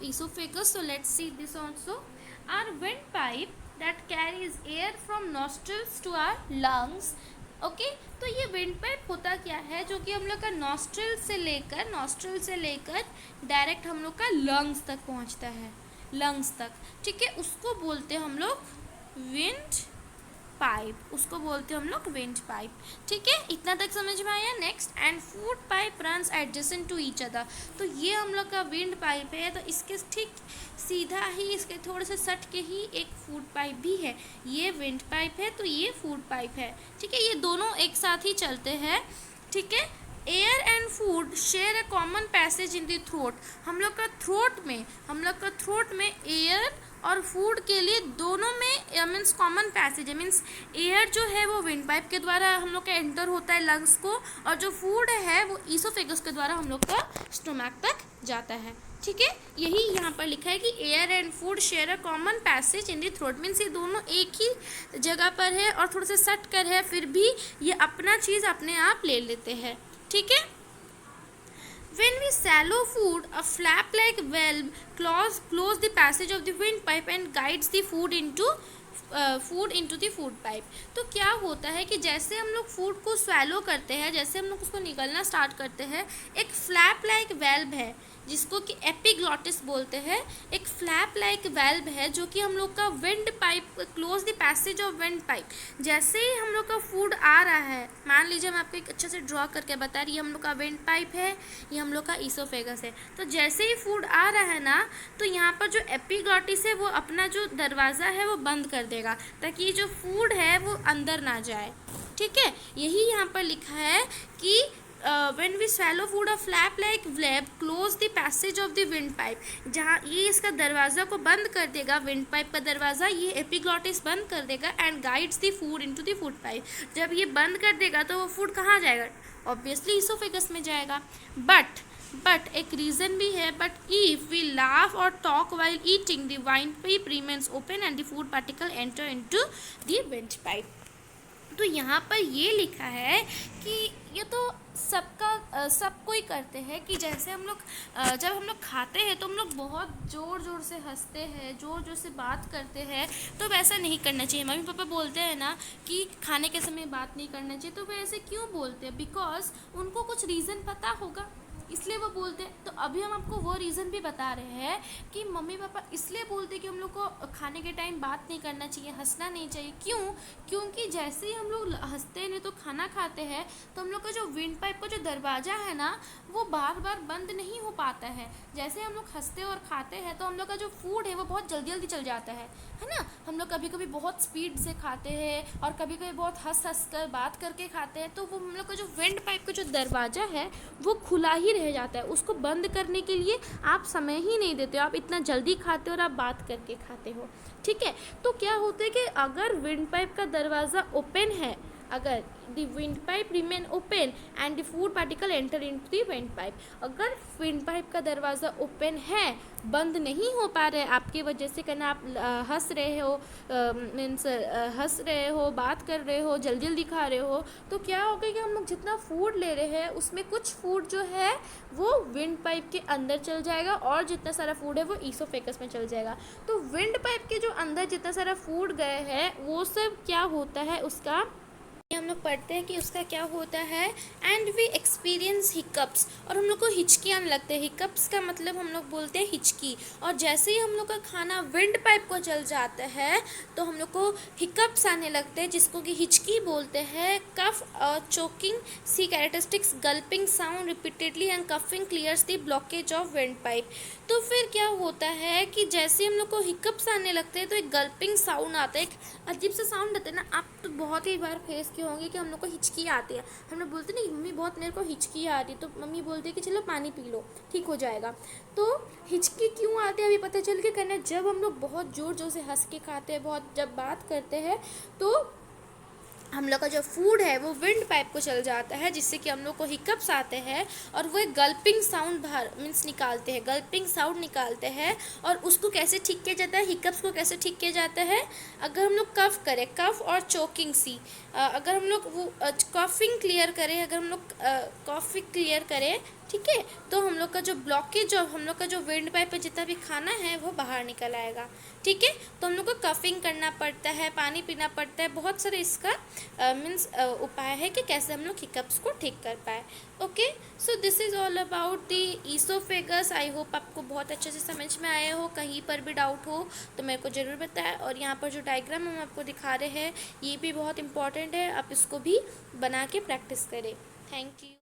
esophagus. So let's see this also. Our windpipe that carries air from nostrils to our lungs. Okay तो ये wind pipe होता क्या है, जो कि हम लोग का नॉस्ट्रल से लेकर डायरेक्ट हम लोग का लंग्स तक पहुंचता है, लंग्स तक, ठीक है। उसको बोलते हैं हम लोग विंड पाइप, ठीक है। इतना तक समझ में आया। Next, and food pipe runs adjacent to each other. तो ये हम लोग का विंड पाइप है, तो इसके ठीक सीधा ही, इसके थोड़े से सट के ही एक फूड पाइप भी है। ये विंड पाइप है तो ये फूड पाइप है, ठीक है। ये दोनों एक साथ ही चलते हैं, ठीक है। Air and food share a common passage in the throat. हम लोग का थ्रोट में एयर और फूड के लिए दोनों में मीन्स कॉमन पैसेज है। मीन्स एयर जो है वो विंड पाइप के द्वारा हम लोग का एंटर होता है लंग्स को, और जो फूड है वो ईसोफेगस के द्वारा हम लोग का स्टोमैक तक जाता है, ठीक है। यही यहाँ पर लिखा है कि air and food share a common passage in the throat. Means ये दोनों एक ही जगह पर है और थोड़ा सा सट कर है, फिर भी ये अपना चीज़ अपने आप ले लेते हैं, ठीक है। When we swallow food, a flap-like valve close the passage of the windpipe and guides the food into the food pipe। तो क्या होता है कि जैसे हम लोग फूड को स्वैलो करते हैं, जैसे हम लोग उसको निकलना स्टार्ट करते हैं, एक फ्लैप लाइक वेल्व है जिसको कि एपिग्लॉटिस बोलते हैं। एक फ्लैप लाइक वेल्व है जो कि हम लोग का wind pipe close the passage of wind pipe. जैसे ही हम लोग का फूड आ रहा है, मान लीजिए मैं आपको एक अच्छे से ड्रॉ करके बता रही, ये हम लोग का विंड पाइप है, ये हम लोग का ईसोफेगस है। तो जैसे ही फूड आ रहा है ना, तो यहाँ पर जो एपिग्लॉटिस है वो अपना जो दरवाज़ा है वो बंद कर देगा ताकि जो फूड है वो अंदर ना जाए, ठीक है। यही यहाँ पर लिखा है कि when we swallow food, a flap like valve close the passage of the windpipe। जहाँ ये इसका दरवाज़ा को बंद कर देगा, विंड पाइप का दरवाज़ा ये एपिग्लॉटिस बंद कर देगा, and guides the food into the food pipe. जब ये बंद कर देगा तो वो फूड कहाँ जाएगा? ऑब्वियसली ईसोफेगस में जाएगा। बट एक रीज़न भी है, बट इफ़ वी लाफ और talk while eating the wine pipe remains open and the food particle enter into the wind pipe. तो यहाँ पर ये लिखा है कि ये तो सब कोई करते हैं कि जैसे हम लोग जब हम लोग खाते हैं तो हम लोग बहुत ज़ोर से हंसते हैं, ज़ोर से बात करते हैं। तो वैसा नहीं करना चाहिए। मम्मी पापा बोलते हैं ना कि खाने के समय बात नहीं करना चाहिए, तो वे ऐसे क्यों बोलते हैं? बिकॉज उनको कुछ रीज़न पता होगा, इसलिए वो बोलते हैं। तो अभी हम आपको वो रीज़न भी बता रहे हैं कि मम्मी पापा इसलिए बोलते हैं कि हम लोग को खाने के टाइम बात नहीं करना चाहिए, हंसना नहीं चाहिए। क्यों? क्योंकि जैसे ही हम लोग हंसते हैं नहीं तो खाना खाते हैं, तो हम लोग का जो विंड पाइप का जो दरवाज़ा है ना, वो बार बार बंद नहीं हो पाता है। जैसे हम लोग हंसते और खाते हैं तो हम लोग का जो फूड है वो बहुत जल्दी चल जाता है ना। हम लोग कभी कभी बहुत स्पीड से खाते हैं और कभी कभी बहुत हंस कर बात करके खाते हैं, तो वो हम लोग का जो विंड पाइप का जो दरवाज़ा है वो खुला ही रह जाता है। उसको बंद करने के लिए आप समय ही नहीं देते हो, आप इतना जल्दी खाते हो और आप बात करके खाते हो, ठीक है। तो क्या होता है कि अगर विंड पाइप का दरवाज़ा ओपन है, अगर the wind pipe remain open and the food particle enter into the wind pipe, अगर विंड पाइप का दरवाज़ा ओपन है, बंद नहीं हो पा रहे आपकी वजह से, कहना आप हंस रहे हो, मीन्स हंस रहे हो, बात कर रहे हो, जल्दी खा रहे हो, तो क्या होगा कि हम लोग जितना फूड ले रहे हैं उसमें कुछ फूड जो है वो विंड पाइप के अंदर चल जाएगा और जितना सारा फूड है वो ईसोफेगस में चल जाएगा। तो विंड पाइप के जो अंदर जितना सारा फूड गए हैं वो सब क्या होता है, उसका हम लोग पढ़ते हैं कि उसका क्या होता है, एंड वी एक्सपीरियंस हिकअप्स, और हम लोग को हिचकी आने लगते हैं। हिकअप्स का मतलब हम लोग बोलते हैं हिचकी। और जैसे ही हम लोग का खाना विंड पाइप को चल जाता है तो हम लोग को हिकअप्स आने लगते हैं, जिसको कि हिचकी बोलते हैं। कफ और choking C characteristics, gulping sound repeatedly and coughing clears the blockage of wind pipe. तो फिर क्या होता है कि जैसे हम लोग को हिकअप्स आने लगते हैं तो एक गल्पिंग साउंड आता है, एक अजीब सा साउंड आता है ना। आप तो बहुत ही बार फेस किए होंगे कि हम लोग को हिचकी आती है। हम लोग बोलते नहीं, मम्मी बहुत मेरे को हिचकी आ रही, तो मम्मी बोलती है कि चलो पानी पी लो, ठीक हो जाएगा। तो हिचकी क्यों आती है अभी पता चल के करना, जब हम लोग बहुत ज़ोर से हंस के खाते हैं, बहुत जब बात करते हैं, तो हम लोग का जो फूड है वो विंड पाइप को चल जाता है, जिससे कि हम लोग को हिकअप्स आते हैं और वो एक गल्पिंग साउंड बाहर मीन्स निकालते हैं, गल्पिंग साउंड निकालते हैं। और उसको कैसे ठीक किया जाता है, हिकअप्स को कैसे ठीक किया जाता है? अगर हम लोग लोग कफ करें, कफ और चोकिंग सी, अगर हम लोग वो कॉफिंग क्लियर करें, अगर हम लोग कॉफिंग क्लियर करें, ठीक है, तो हम लोग का जो ब्लॉकेज, जो हम लोग का जो विंड पाइप पे जितना भी खाना है वो बाहर निकल आएगा। ठीक है, तो हम लोग को कफिंग करना पड़ता है, पानी पीना पड़ता है, बहुत सारे इसका मीन्स उपाय है कि कैसे हम लोग हिकअप्स को ठीक कर पाए। Okay, so this is all about the oesophagus. I hope आपको बहुत अच्छे से समझ में आया हो। कहीं पर भी डाउट हो तो मेरे को ज़रूर बताएं। और यहाँ पर जो डायग्राम हम आपको दिखा रहे हैं ये भी बहुत इंपॉर्टेंट है, आप इसको भी बना के प्रैक्टिस करें। Thank you.